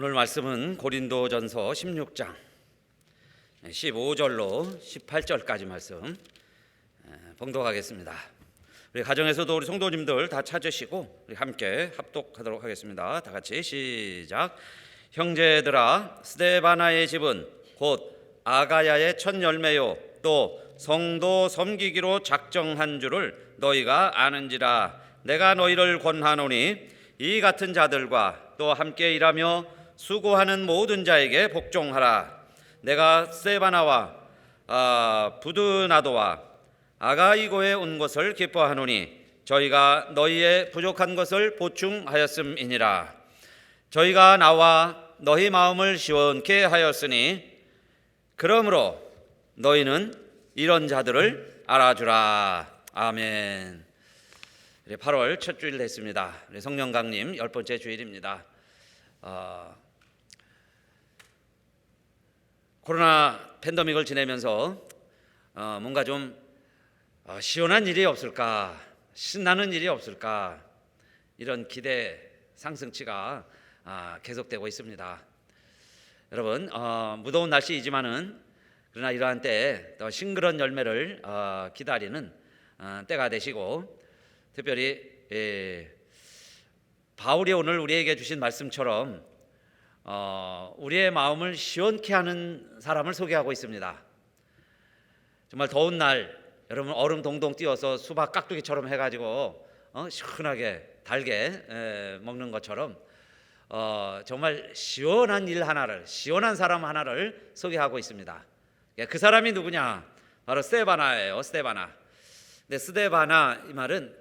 오늘 말씀은 고린도전서 16장 15절로 18절까지 말씀 봉독하겠습니다. 우리 가정에서도 우리 성도님들 다 찾으시고 우리 함께 합독하도록 하겠습니다. 다 같이 시작. 형제들아, 스데바나의 집은 곧 아가야의 첫 열매요 또 성도 섬기기로 작정한 줄을 너희가 아는지라. 내가 너희를 권하노니 이 같은 자들과 또 함께 일하며 수고하는 모든 자에게 복종하라. 내가 스데바나와 부드나도와 아가이고에 온 것을 기뻐하노니 저희가 너희의 부족한 것을 보충하였음이니라. 저희가 나와 너희 마음을 시원케 하였으니 그러므로 너희는 이런 자들을 알아주라. 아멘. 8월 첫 주일 됐습니다. 성령 강림 10번째 주일입니다. 코로나 팬데믹을 지내면서 뭔가 좀 시원한 일이 없을까, 신나는 일이 없을까, 이런 기대 상승치가 계속되고 있습니다. 여러분, 무더운 날씨이지만은 그러나 이러한 때에 더 싱그러운 열매를 기다리는 때가 되시고, 특별히 바울이 오늘 우리에게 주신 말씀처럼 우리의 마음을 시원케 하는 사람을 소개하고 있습니다. 정말 더운 날 여러분 얼음 동동 띄워서 수박 깍두기처럼 해가지고 시원하게 달게 먹는 것처럼 정말 시원한 일 하나를, 시원한 사람 하나를 소개하고 있습니다. 그 사람이 누구냐? 바로 스데바나예요. 스데바나. 근데 스데바나 이 말은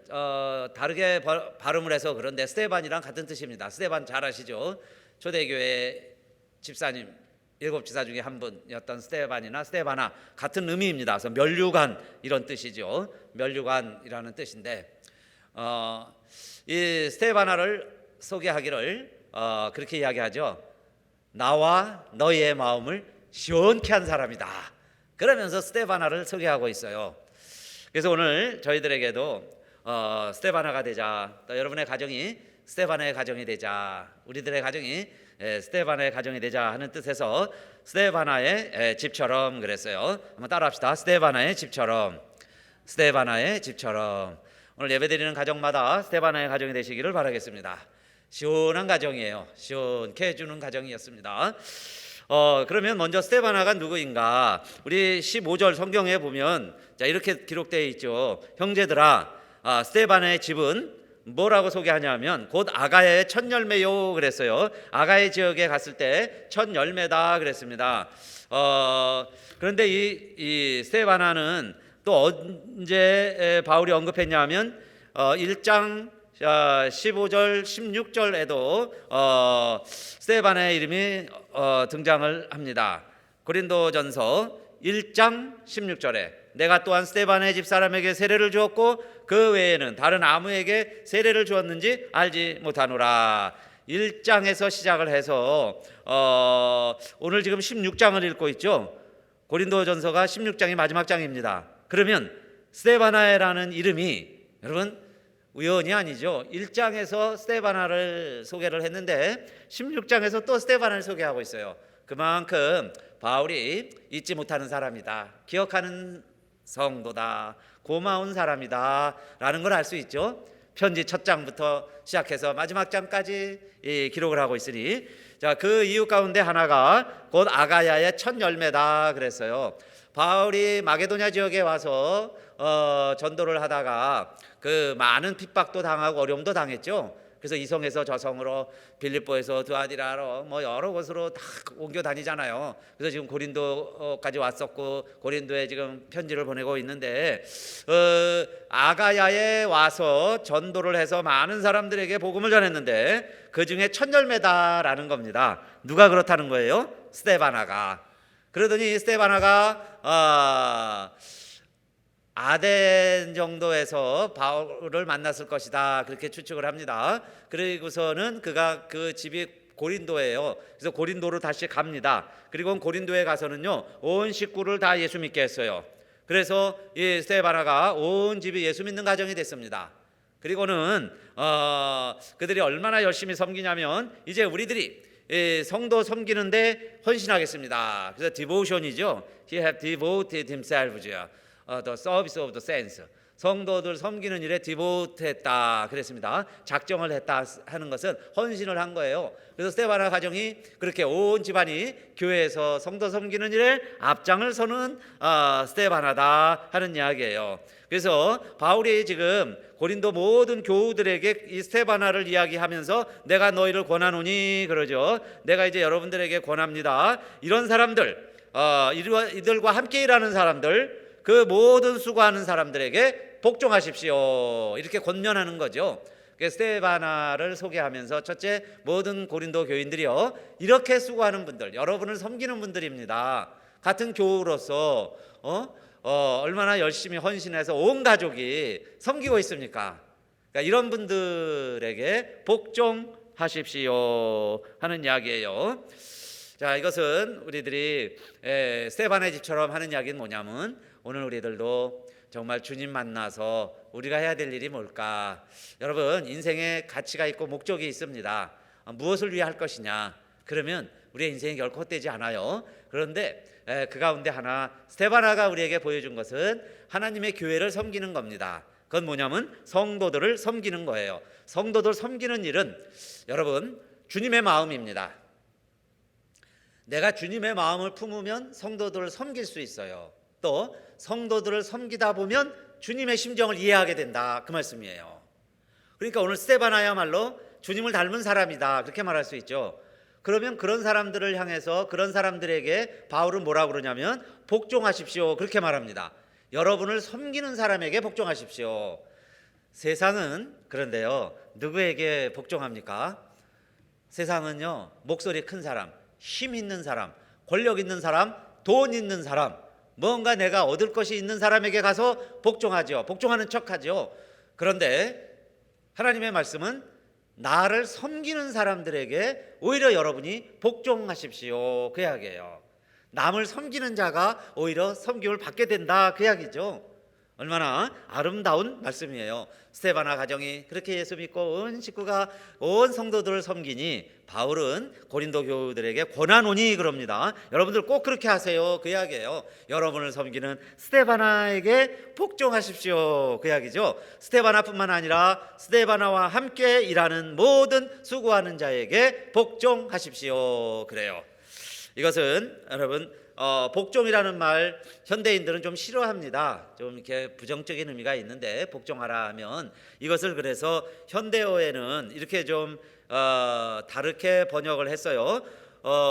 다르게 발음을 해서 그런데 스데반이랑 같은 뜻입니다. 스데반 잘 아시죠? 초대교회 집사님 7지사 중에 한 분이었던 스데반이나 스데바나 같은 의미입니다. 그래서 면류관 이런 뜻이죠. 면류관이라는 뜻인데 이 스데바나를 소개하기를 그렇게 이야기하죠. 나와 너희의 마음을 시원케 한 사람이다. 그러면서 스데바나를 소개하고 있어요. 그래서 오늘 저희들에게도 스데바나가 되자, 또 여러분의 가정이 스데바나의 가정이 되자, 우리들의 가정이 스데바나의 가정이 되자 하는 뜻에서 스데바나의 집처럼 그랬어요. 한번 따라합시다. 스데바나의 집처럼, 스데바나의 집처럼. 오늘 예배드리는 가정마다 스데바나의 가정이 되시기를 바라겠습니다. 시원한 가정이에요. 시원케 해주는 가정이었습니다. 그러면 먼저 스데바나가 누구인가? 우리 15절 성경에 보면 자 이렇게 기록되어 있죠. 형제들아, 스데바나의 집은 뭐라고 소개하냐면 곧 아가야의 첫 열매요 그랬어요. 아가야 지역에 갔을 때 첫 열매다 그랬습니다. 그런데 이 스데바나는 또 언제 바울이 언급했냐면 1장 15절 16절에도 스데바나의 이름이 등장을 합니다. 고린도전서 1장 16절에 내가 또한 스데바나의 집사람에게 세례를 주었고 그 외에는 다른 아무에게 세례를 주었는지 알지 못하노라. 1장에서 시작을 해서 오늘 지금 16장을 읽고 있죠. 고린도전서가 16장이 마지막 장입니다. 그러면 스데바나라는 이름이 여러분 우연이 아니죠. 1장에서 스데바나를 소개를 했는데 16장에서 또 스데바나를 소개하고 있어요. 그만큼 바울이 잊지 못하는 사람이다, 기억하는 성도다, 고마운 사람이다 라는 걸 알 수 있죠. 편지 첫 장부터 시작해서 마지막 장까지 기록을 하고 있으니 자, 그 이유 가운데 하나가 곧 아가야의 첫 열매다 그랬어요. 바울이 마게도냐 지역에 와서 전도를 하다가 그 많은 핍박도 당하고 어려움도 당했죠. 그래서 이성에서 저성으로 빌립보에서 드아디라로 뭐 여러 곳으로 다 옮겨 다니잖아요. 그래서 지금 고린도까지 왔었고 고린도에 지금 편지를 보내고 있는데 아가야에 와서 전도를 해서 많은 사람들에게 복음을 전했는데 그 중에 첫 열매다라는 겁니다. 누가 그렇다는 거예요? 스데바나가. 그러더니 스데바나가 아덴 정도에서 바울을 만났을 것이다 그렇게 추측을 합니다. 그리고서는 그가 그 집이 고린도예요. 그래서 고린도로 다시 갑니다. 그리고 고린도에 가서는요 온 식구를 다 예수 믿게 했어요. 그래서 이 스데바나가 온 집이 예수 믿는 가정이 됐습니다. 그리고는 그들이 얼마나 열심히 섬기냐면 이제 우리들이 성도 섬기는데 헌신하겠습니다. 그래서 devotion이죠. He have devoted himself죠. The service of the saints. 성도들 섬기는 일에 디보트했다 그랬습니다. 작정을 했다 하는 것은 헌신을 한 거예요. 그래서 스데바나 가정이 그렇게 온 집안이 교회에서 성도 섬기는 일에 앞장을 서는 스데바나다 하는 이야기예요. 그래서 바울이 지금 고린도 모든 교우들에게 이 스데바나를 이야기하면서 내가 너희를 권하노니 그러죠. 내가 이제 여러분들에게 권합니다. 이런 사람들, 이들과 함께 일하는 사람들, 그 모든 수고하는 사람들에게 복종하십시오. 이렇게 권면하는 거죠. 스데바나를 소개하면서 첫째, 모든 고린도 교인들이요, 이렇게 수고하는 분들, 여러분을 섬기는 분들입니다. 같은 교우로서 얼마나 열심히 헌신해서 온 가족이 섬기고 있습니까? 그러니까 이런 분들에게 복종하십시오 하는 이야기예요. 자, 이것은 우리들이 스데바나의 집처럼 하는 이야기는 뭐냐면, 오늘 우리들도 정말 주님 만나서 우리가 해야 될 일이 뭘까? 여러분, 인생에 가치가 있고 목적이 있습니다. 무엇을 위해 할 것이냐? 그러면 우리의 인생이 결코 헛되지 않아요. 그런데 그 가운데 하나, 스데바나가 우리에게 보여준 것은 하나님의 교회를 섬기는 겁니다. 그건 뭐냐면 성도들을 섬기는 거예요. 성도들 섬기는 일은 여러분, 주님의 마음입니다. 내가 주님의 마음을 품으면 성도들을 섬길 수 있어요. 또 성도들을 섬기다 보면 주님의 심정을 이해하게 된다, 그 말씀이에요. 그러니까 오늘 스데바나야말로 주님을 닮은 사람이다, 그렇게 말할 수 있죠. 그러면 그런 사람들을 향해서, 그런 사람들에게 바울은 뭐라고 그러냐면 복종하십시오, 그렇게 말합니다. 여러분을 섬기는 사람에게 복종하십시오. 세상은 그런데요, 누구에게 복종합니까? 세상은요, 목소리 큰 사람, 힘 있는 사람, 권력 있는 사람, 돈 있는 사람, 뭔가 내가 얻을 것이 있는 사람에게 가서 복종하죠. 복종하는 척하죠. 그런데 하나님의 말씀은 나를 섬기는 사람들에게 오히려 여러분이 복종하십시오, 그 이야기예요. 남을 섬기는 자가 오히려 섬김을 받게 된다, 그 이야기죠. 얼마나 아름다운 말씀이에요. 스데바나 가정이 그렇게 예수 믿고 온 식구가 온 성도들을 섬기니 바울은 고린도 교우들에게 권하노니 그럽니다. 여러분들 꼭 그렇게 하세요, 그 이야기예요. 여러분을 섬기는 스데바나에게 복종하십시오, 그 이야기죠. 스데바나뿐만 아니라 스데바나와 함께 일하는 모든 수고하는 자에게 복종하십시오, 그래요. 이것은 여러분, 복종이라는 말 현대인들은 좀 싫어합니다. 좀 이렇게 부정적인 의미가 있는데, 복종하라 하면 이것을 그래서 현대어에는 이렇게 좀 다르게 번역을 했어요.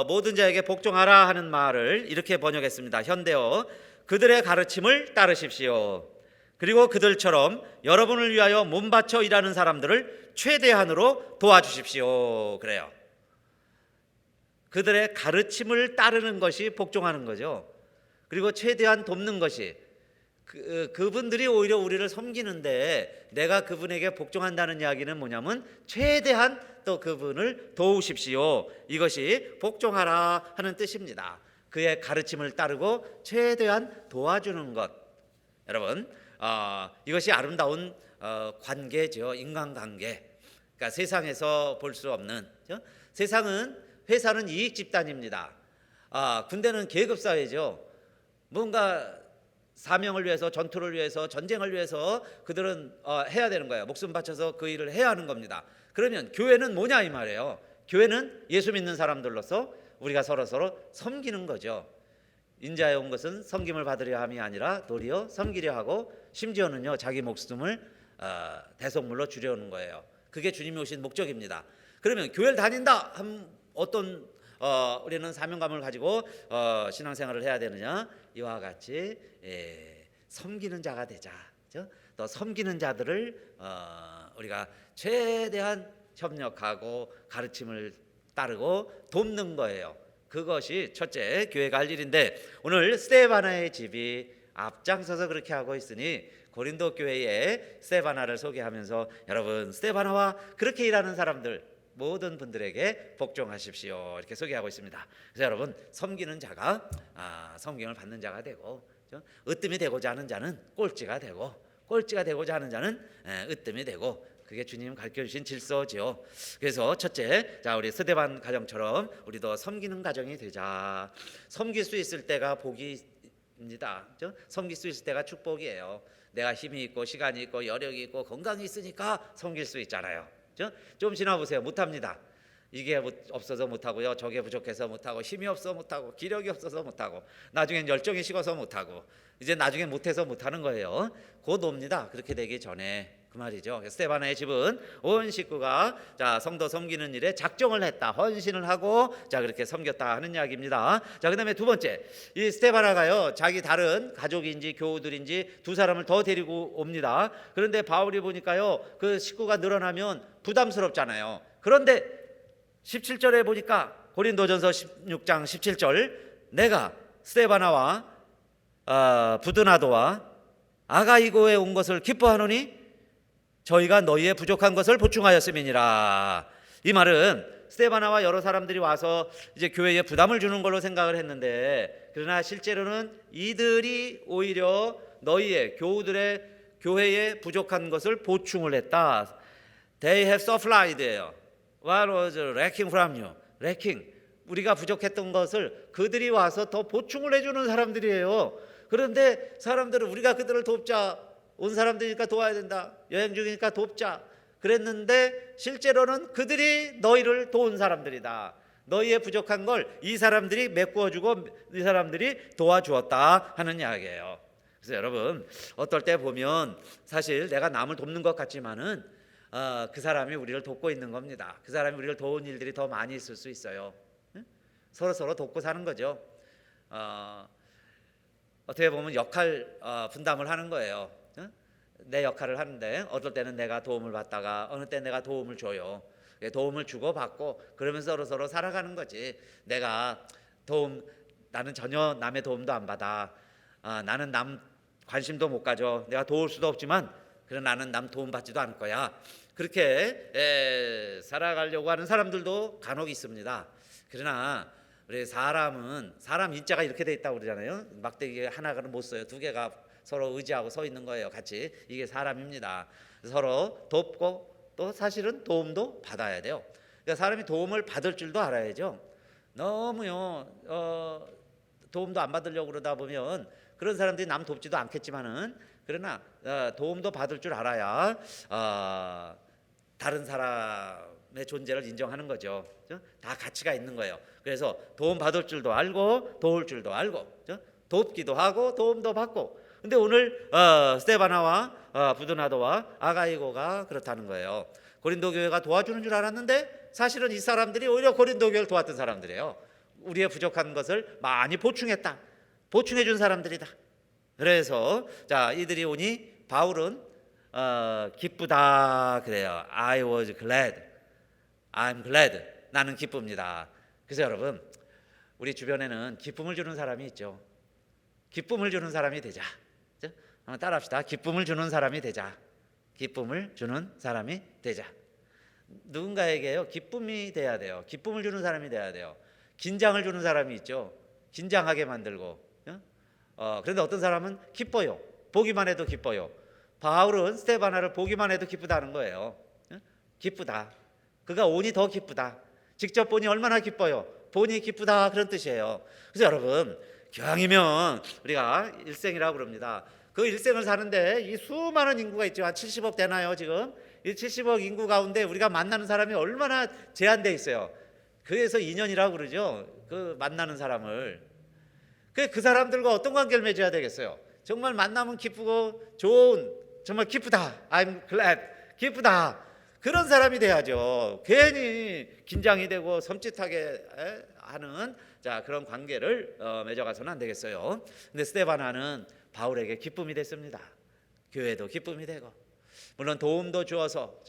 모든 자에게 복종하라 하는 말을 이렇게 번역했습니다. 현대어, 그들의 가르침을 따르십시오. 그리고 그들처럼 여러분을 위하여 몸 바쳐 일하는 사람들을 최대한으로 도와주십시오, 그래요. 그들의 가르침을 따르는 것이 복종하는 거죠. 그리고 최대한 돕는 것이, 그분들이 오히려 우리를 섬기는데 내가 그분에게 복종한다는 이야기는 뭐냐면 최대한 또 그분을 도우십시오, 이것이 복종하라 하는 뜻입니다. 그의 가르침을 따르고 최대한 도와주는 것. 여러분, 이것이 아름다운 관계죠. 인간관계. 그러니까 세상에서 볼 수 없는, 회사는 이익 집단입니다. 군대는 계급 사회죠. 뭔가 사명을 위해서, 전투를 위해서, 전쟁을 위해서 그들은 해야 되는 거예요. 목숨 바쳐서 그 일을 해야 하는 겁니다. 그러면 교회는 뭐냐 이 말이에요. 교회는 예수 믿는 사람들로서 우리가 서로 섬기는 거죠. 인자에 온 것은 섬김을 받으려 함이 아니라 도리어 섬기려 하고, 심지어는요 자기 목숨을 대속물로 주려는 거예요. 그게 주님이 오신 목적입니다. 그러면 교회를 다닌다 하면 어떤 우리는 사명감을 가지고 신앙생활을 해야 되느냐? 이와 같이 섬기는 자가 되자. 또 섬기는 자들을 우리가 최대한 협력하고 가르침을 따르고 돕는 거예요. 그것이 첫째 교회가 할 일인데, 오늘 스데바나의 집이 앞장서서 그렇게 하고 있으니 고린도 교회의 스데바나를 소개하면서 여러분, 스데바나와 그렇게 일하는 사람들 모든 분들에게 복종하십시오, 이렇게 소개하고 있습니다. 그래서 여러분, 섬기는 자가 섬김을 받는 자가 되고, 으뜸이 되고자 하는 자는 꼴찌가 되고, 꼴찌가 되고자 하는 자는 으뜸이 되고, 그게 주님 가르쳐 주신 질서죠. 그래서 첫째, 자 우리 스데반 가정처럼 우리도 섬기는 가정이 되자. 섬길 수 있을 때가 복입니다. 섬길 수 있을 때가 축복이에요. 내가 힘이 있고 시간이 있고 여력이 있고 건강이 있으니까 섬길 수 있잖아요. 좀 지나보세요. 못합니다. 이게 없어서 못하고요, 저게 부족해서 못하고, 힘이 없어 못하고, 기력이 없어서 못하고, 나중엔 열정이 식어서 못하고, 이제 나중엔 못해서 못하는 거예요. 곧 옵니다. 그렇게 되기 전에. 그 말이죠. 스데바나의 집은 온 식구가 자 성도 섬기는 일에 작정을 했다, 헌신을 하고 자 그렇게 섬겼다 하는 이야기입니다. 자 그다음에 두 번째, 이 스데바나가요 자기 다른 가족인지 교우들인지 두 사람을 더 데리고 옵니다. 그런데 바울이 보니까요 그 식구가 늘어나면 부담스럽잖아요. 그런데 17절에 보니까 고린도전서 16장 17절, 내가 스데바나와 부드나도와 아가이고에 온 것을 기뻐하노니 저희가 너희의 부족한 것을 보충하였음이니라. 이 말은 스데바나와 여러 사람들이 와서 이제 교회에 부담을 주는 걸로 생각을 했는데, 그러나 실제로는 이들이 오히려 너희의 교우들의 교회에 부족한 것을 보충을 했다. They have supplied예요. What was lacking from you? lacking. 우리가 부족했던 것을 그들이 와서 더 보충을 해주는 사람들이에요. 그런데 사람들은 우리가 그들을 돕자, 온 사람들이니까 도와야 된다, 여행 중이니까 돕자 그랬는데 실제로는 그들이 너희를 도운 사람들이다. 너희의 부족한 걸 이 사람들이 메꾸어주고 이 사람들이 도와주었다 하는 이야기예요. 그래서 여러분 어떨 때 보면 사실 내가 남을 돕는 것 같지만은 그 사람이 우리를 돕고 있는 겁니다. 그 사람이 우리를 도운 일들이 더 많이 있을 수 있어요. 서로 돕고 사는 거죠. 어떻게 보면 역할 분담을 하는 거예요. 내 역할을 하는데 어떨 때는 내가 도움을 받다가 어느 때 내가 도움을 줘요. 도움을 주고 받고 그러면서 서로 살아가는 거지. 나는 전혀 남의 도움도 안 받아. 나는 남 관심도 못 가져. 내가 도울 수도 없지만 그래 나는 남 도움 받지도 않을 거야. 그렇게 살아가려고 하는 사람들도 간혹 있습니다. 그러나 우리 사람 인자가 이렇게 돼 있다고 그러잖아요. 막대기 하나가 못 써요. 두 개가 서로 의지하고 서 있는 거예요. 같이. 이게 사람입니다. 서로 돕고 또 사실은 도움도 받아야 돼요. 그러니까 사람이 도움을 받을 줄도 알아야죠. 너무요 도움도 안 받으려고 그러다 보면 그런 사람들이 남 돕지도 않겠지만은 그러나 도움도 받을 줄 알아야 다른 사람의 존재를 인정하는 거죠. 다 가치가 있는 거예요. 그래서 도움 받을 줄도 알고 도울 줄도 알고 돕기도 하고 도움도 받고. 근데 오늘 스데바나와 부드나도와 아가이고가 그렇다는 거예요. 고린도 교회가 도와주는 줄 알았는데 사실은 이 사람들이 오히려 고린도 교회를 도왔던 사람들이에요. 우리의 부족한 것을 많이 보충했다, 보충해 준 사람들이다. 그래서 자 이들이 오니 바울은 기쁘다 그래요. I was glad, I'm glad. 나는 기쁩니다. 그래서 여러분 우리 주변에는 기쁨을 주는 사람이 있죠. 기쁨을 주는 사람이 되자. 한번 따라합시다. 기쁨을 주는 사람이 되자. 기쁨을 주는 사람이 되자. 누군가에게요 기쁨이 돼야 돼요. 기쁨을 주는 사람이 돼야 돼요. 긴장을 주는 사람이 있죠. 긴장하게 만들고. 그런데 어떤 사람은 기뻐요. 보기만 해도 기뻐요. 바울은 스데바나를 보기만 해도 기쁘다는 거예요. 기쁘다. 그가 오니 더 기쁘다. 직접 보니 얼마나 기뻐요. 보니 기쁘다 그런 뜻이에요. 그래서 여러분 기왕이면 우리가 일생이라고 그럽니다. 그 일생을 사는데 이 수많은 인구가 있죠. 한 70억 되나요 지금? 이 70억 인구 가운데 우리가 만나는 사람이 얼마나 제한돼 있어요. 그래서 인연이라고 그러죠. 그 만나는 사람을. 그 사람들과 어떤 관계를 맺어야 되겠어요? 정말 만나면 기쁘고 좋은, 정말 기쁘다, I'm glad, 기쁘다 그런 사람이 돼야죠. 괜히 긴장이 되고 섬찟하게 하는 자 그런 관계를 맺어가서는 안 되겠어요. 근데 스데바나는 바울에게 기쁨이 됐습니다. 교회도 기쁨이 되고 물론 도움도 주어서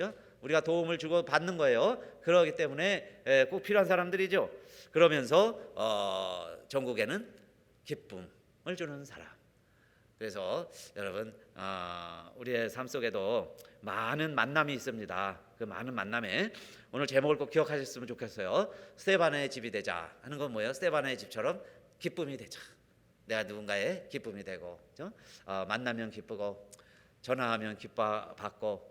우리가 도움을 주고 받는 거예요. 그러기 때문에 꼭 필요한 사람들이죠. 그러면서 전국에는 기쁨을 주는 사람. 그래서 여러분 우리의 삶 속에도 많은 만남이 있습니다. 그 많은 만남에 오늘 제목을 꼭 기억하셨으면 좋겠어요. 스데바나의 집이 되자 하는 건 뭐예요? 스데바나의 집처럼 기쁨이 되자. 내가 누군가의 기쁨이 되고 만나면 기쁘고 전화하면 기뻐 받고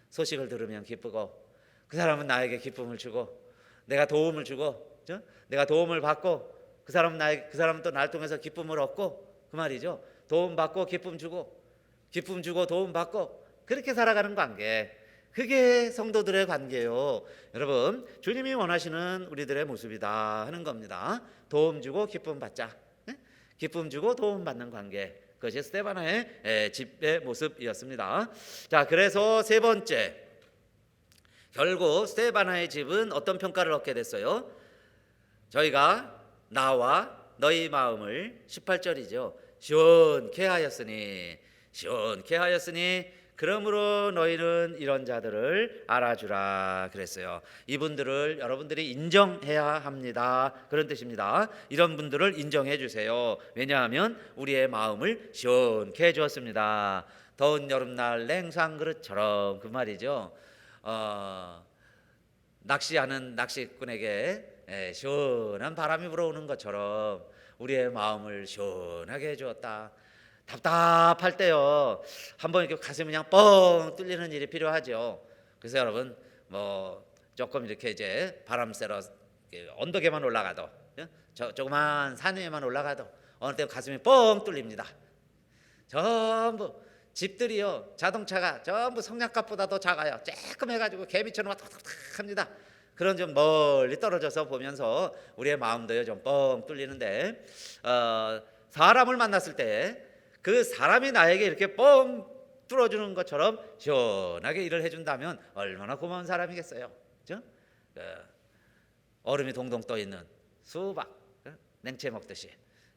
소식을 들으면 기쁘고, 그 사람은 나에게 기쁨을 주고, 내가 도움을 주고, 내가 도움을 받고, 그 사람은 또 날 통해서 기쁨을 얻고, 그 말이죠. 도움 받고 기쁨 주고 도움 받고, 그렇게 살아가는 관계, 그게 성도들의 관계요. 여러분, 주님이 원하시는 우리들의 모습이다 하는 겁니다. 도움 주고 기쁨 받자, 기쁨 주고 도움 받는 관계, 그것이 스데바나의 집의 모습이었습니다. 자, 그래서 세 번째, 결국 스데바나의 집은 어떤 평가를 얻게 됐어요? 저희가 나와 너희 마음을 18절이죠. 시원케 하였으니 그러므로 너희는 이런 자들을 알아주라 그랬어요. 이분들을 여러분들이 인정해야 합니다. 그런 뜻입니다. 이런 분들을 인정해 주세요. 왜냐하면 우리의 마음을 시원케 해 주었습니다. 더운 여름날 냉수한 그릇처럼, 그 말이죠. 낚시하는 낚시꾼에게 시원한 바람이 불어오는 것처럼 우리의 마음을 시원하게 해주었다. 답답할 때요, 한번 이렇게 가슴이 그냥 뻥 뚫리는 일이 필요하죠. 그래서 여러분, 조금 이렇게 이제 바람 쐬러 언덕에만 올라가도, 조그만 산 위에만 올라가도 어느 때 가슴이 뻥 뚫립니다. 전부 집들이요, 자동차가 전부 성냥갑보다도 작아요. 쬐끔해가지고 개미처럼 탁탁탁합니다. 그런 좀 멀리 떨어져서 보면서 우리의 마음도요 좀 뻥 뚫리는데, 사람을 만났을 때 그 사람이 나에게 이렇게 뻥 뚫어주는 것처럼 시원하게 일을 해준다면 얼마나 고마운 사람이겠어요. 그죠? 얼음이 동동 떠 있는 수박 냉채 먹듯이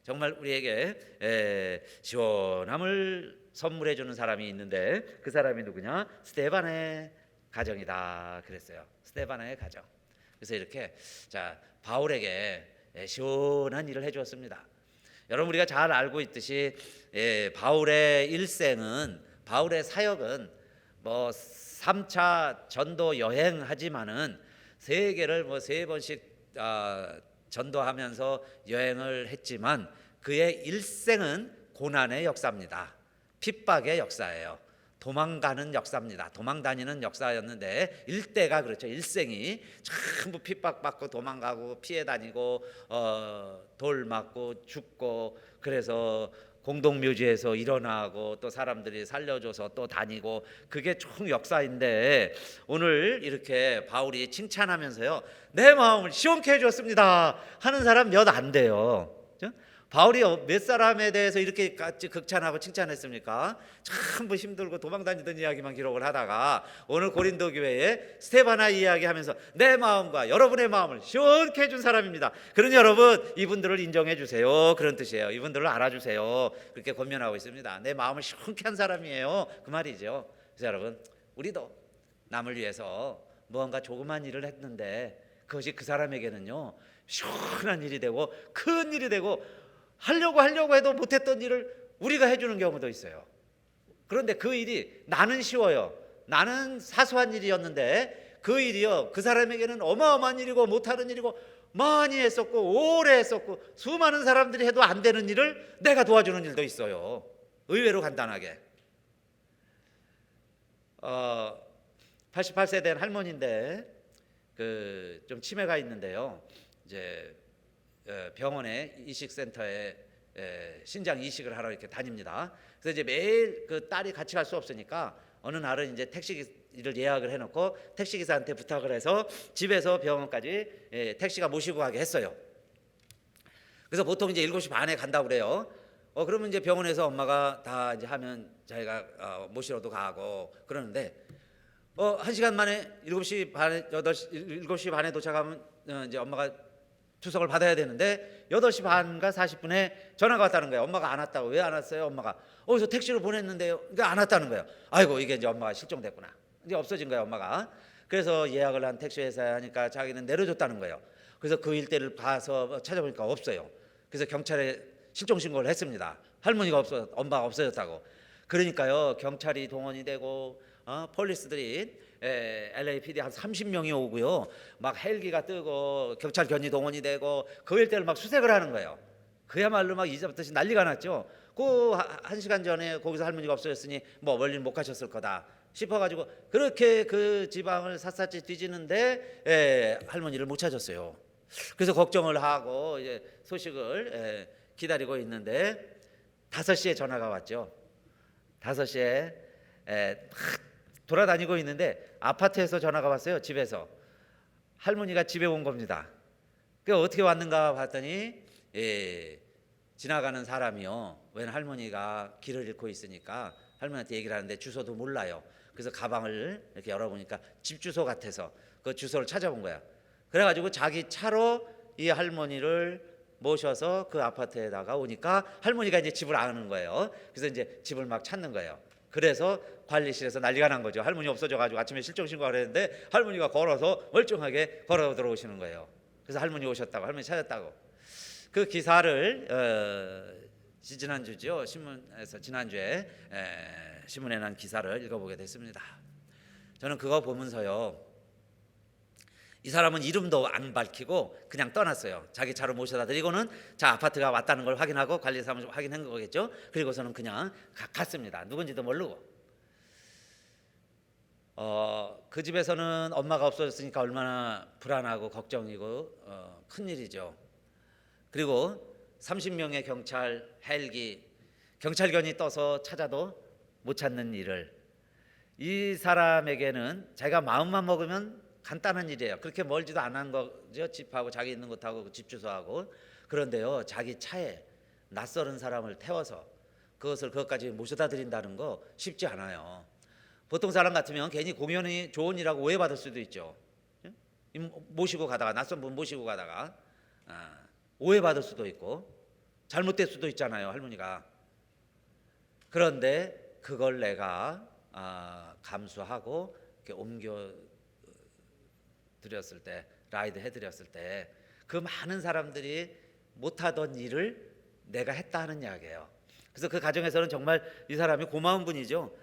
정말 우리에게 시원함을 선물해 주는 사람이 있는데, 그 사람이 누구냐? 스데반의 가정이다 그랬어요. 스데반의 가정. 그래서 이렇게 바울에게 시원한 일을 해 주었습니다. 여러분, 우리가 잘 알고 있듯이 바울의 일생은, 바울의 사역은 3차 전도 여행하지만은 세계를 3번씩 전도하면서 여행을 했지만 그의 일생은 고난의 역사입니다. 핍박의 역사예요. 도망가는 역사입니다. 도망다니는 역사였는데 일대가 그렇죠. 일생이 전부 핍박받고 도망가고 피해 다니고 돌 맞고 죽고, 그래서 공동묘지에서 일어나고 또 사람들이 살려줘서 또 다니고, 그게 총 역사인데 오늘 이렇게 바울이 칭찬하면서요, 내 마음을 시원케 해주었습니다 하는 사람 몇 안 돼요. 바울이 몇 사람에 대해서 이렇게 같이 극찬하고 칭찬했습니까? 전부 힘들고 도망다니던 이야기만 기록을 하다가 오늘 고린도 교회에 스데바나 이야기하면서 내 마음과 여러분의 마음을 시원케 해준 사람입니다. 그러니 여러분, 이분들을 인정해 주세요. 그런 뜻이에요. 이분들을 알아주세요. 그렇게 권면하고 있습니다. 내 마음을 시원케 한 사람이에요, 그 말이죠. 그래서 여러분, 우리도 남을 위해서 무언가 조그만 일을 했는데 그것이 그 사람에게는요 시원한 일이 되고 큰 일이 되고, 하려고 해도 못했던 일을 우리가 해주는 경우도 있어요. 그런데 그 일이 나는 쉬워요. 나는 사소한 일이었는데 그 일이요, 그 사람에게는 어마어마한 일이고 못하는 일이고, 많이 했었고 오래 했었고 수많은 사람들이 해도 안 되는 일을 내가 도와주는 일도 있어요. 의외로 간단하게. 88세 된 할머니인데 좀 치매가 있는데요, 이제 병원에 이식센터에 신장 이식을 하러 이렇게 다닙니다. 그래서 이제 매일 그 딸이 같이 갈 수 없으니까 어느 날은 이제 택시를 예약을 해놓고 택시기사한테 부탁을 해서 집에서 병원까지 택시가 모시고 가게 했어요. 그래서 보통 이제 7시 반에 간다고 그래요. 그러면 이제 병원에서 엄마가 다 이제 하면 자기가 모시러도 가고 그러는데, 1시간 만에 7시 반에 도착하면 이제 엄마가 투석을 받아야 되는데 8시 반과 40분에 전화가 왔다는 거예요. 엄마가 안 왔다고. 왜 안 왔어요? 엄마가 저 택시로 보냈는데요. 그러니까 안 왔다는 거예요. 아이고, 이게 이제 엄마가 실종됐구나. 이제 없어진 거예요, 엄마가. 그래서 예약을 한 택시 회사에 하니까 자기는 내려줬다는 거예요. 그래서 그 일대를 봐서 찾아보니까 없어요. 그래서 경찰에 실종 신고를 했습니다. 할머니가 엄마가 없어졌다고. 그러니까요, 경찰이 동원이 되고 폴리스들이 LAPD 한 30명이 오고요, 막 헬기가 뜨고 경찰 견이 동원이 되고 그 일대를 막 수색을 하는 거예요. 그야말로 막 이제부터 난리가 났죠. 그 1시간 전에 거기서 할머니가 없어졌으니 멀리는 못 가셨을 거다. 싶어가지고 그렇게 그 지방을 샅샅이 뒤지는데 할머니를 못 찾았어요. 그래서 걱정을 하고 이제 소식을 기다리고 있는데 5시에 전화가 왔죠. 5시에 돌아다니고 있는데 아파트에서 전화가 왔어요. 집에서 할머니가 집에 온 겁니다. 그 어떻게 왔는가 봤더니 지나가는 사람이요. 웬 할머니가 길을 잃고 있으니까 할머니한테 얘기를 하는데 주소도 몰라요. 그래서 가방을 이렇게 열어보니까 집 주소 같아서 그 주소를 찾아본 거야. 그래가지고 자기 차로 이 할머니를 모셔서 그 아파트에다가 오니까 할머니가 이제 집을 아는 거예요. 그래서 이제 집을 막 찾는 거예요. 그래서 관리실에서 난리가 난 거죠. 할머니 없어져가지고 아침에 실종 신고를 했는데 할머니가 걸어서 멀쩡하게 걸어 들어오시는 거예요. 그래서 할머니 오셨다고, 할머니 찾았다고. 그 기사를 지난주죠. 신문에서 지난주에 신문에 난 기사를 읽어보게 됐습니다. 저는 그거 보면서요, 이 사람은 이름도 안 밝히고 그냥 떠났어요. 자기 차로 모셔다 드리고는 자 아파트가 왔다는 걸 확인하고 관리 사무실 확인한 거겠죠. 그리고서는 그냥 갔습니다. 누군지도 모르고. 그 집에서는 엄마가 없어졌으니까 얼마나 불안하고 걱정이고 큰일이죠. 그리고 30명의 경찰 헬기, 경찰견이 떠서 찾아도 못 찾는 일을, 이 사람에게는 자기가 마음만 먹으면 간단한 일이에요. 그렇게 멀지도 않은 거죠. 집하고 자기 있는 곳하고 집 주소하고. 그런데요, 자기 차에 낯설은 사람을 태워서 그것까지 모셔다 드린다는 거 쉽지 않아요. 보통 사람 같으면 괜히 공연이 좋은 일하고 오해받을 수도 있죠. 모시고 가다가, 낯선 분 모시고 가다가 오해받을 수도 있고 잘못될 수도 있잖아요, 할머니가. 그런데 그걸 내가 감수하고 이렇게 옮겨 드렸을 때, 라이드 해드렸을 때 그 많은 사람들이 못하던 일을 내가 했다 하는 이야기예요. 그래서 그 가정에서는 정말 이 사람이 고마운 분이죠.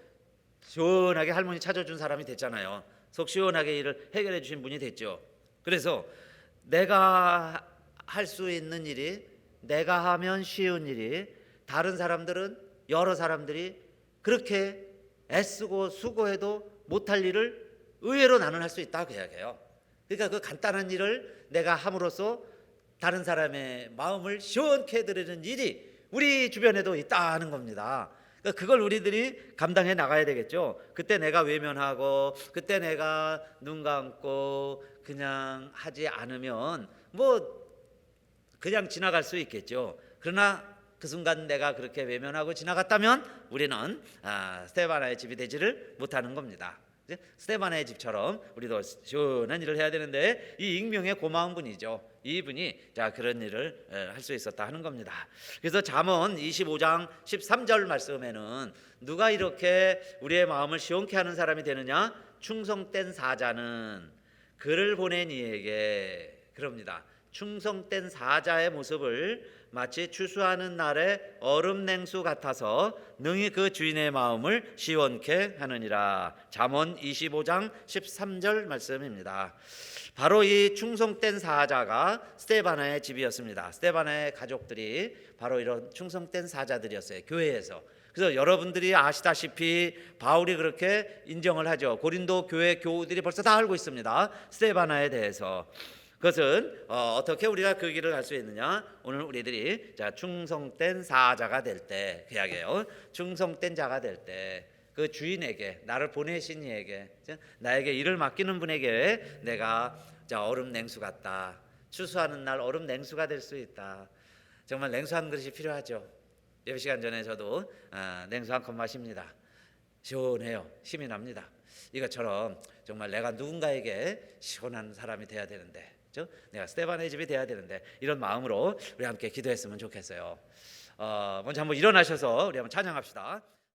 시원하게 할머니 찾아준 사람이 됐잖아요. 속 시원하게 일을 해결해 주신 분이 됐죠. 그래서 내가 할 수 있는 일이, 내가 하면 쉬운 일이, 다른 사람들은, 여러 사람들이 그렇게 애쓰고 수고해도 못할 일을 의외로 나는 할 수 있다 그 이야기예요. 그러니까 그 간단한 일을 내가 함으로써 다른 사람의 마음을 시원케 해드리는 일이 우리 주변에도 있다는 겁니다. 그러니까 그걸 우리들이 감당해 나가야 되겠죠. 그때 내가 외면하고 그때 내가 눈 감고 그냥 하지 않으면 뭐 그냥 지나갈 수 있겠죠. 그러나 그 순간 내가 그렇게 외면하고 지나갔다면 우리는 스테바나의 집이 되지를 못하는 겁니다. 스테바나의 집처럼 우리도 시원한 일을 해야 되는데 이 익명의 고마운 분이죠. 이분이 자 그런 일을 할 수 있었다 하는 겁니다. 그래서 잠언 25장 13절 말씀에는 누가 이렇게 우리의 마음을 시원케 하는 사람이 되느냐? 충성된 사자는 그를 보낸 이에게, 그럽니다. 충성된 사자의 모습을 마치 추수하는 날의 얼음 냉수 같아서 능히 그 주인의 마음을 시원케 하느니라. 잠언 25장 13절 말씀입니다. 바로 이 충성된 사자가 스테바나의 집이었습니다. 스테바나의 가족들이 바로 이런 충성된 사자들이었어요, 교회에서. 그래서 여러분들이 아시다시피 바울이 그렇게 인정을 하죠. 고린도 교회 교우들이 벌써 다 알고 있습니다, 스테바나에 대해서. 그것은 어떻게 우리가 그 길을 갈 수 있느냐? 오늘 우리들이 자 충성된 사자가 될 때, 그 이야기예요. 충성된 자가 될 때 그 주인에게, 나를 보내신 이에게, 나에게 일을 맡기는 분에게 내가 자 얼음 냉수 같다. 추수하는 날 얼음 냉수가 될 수 있다. 정말 냉수 한 그릇이 필요하죠. 몇 시간 전에 저도 냉수 한 컵 마십니다. 시원해요. 힘이 납니다. 이것처럼 정말 내가 누군가에게 시원한 사람이 돼야 되는데, 내가 스테바나의 집이 돼야 되는데, 이런 마음으로 우리 함께 기도했으면 좋겠어요. 먼저 한번 일어나셔서 우리 한번 찬양합시다.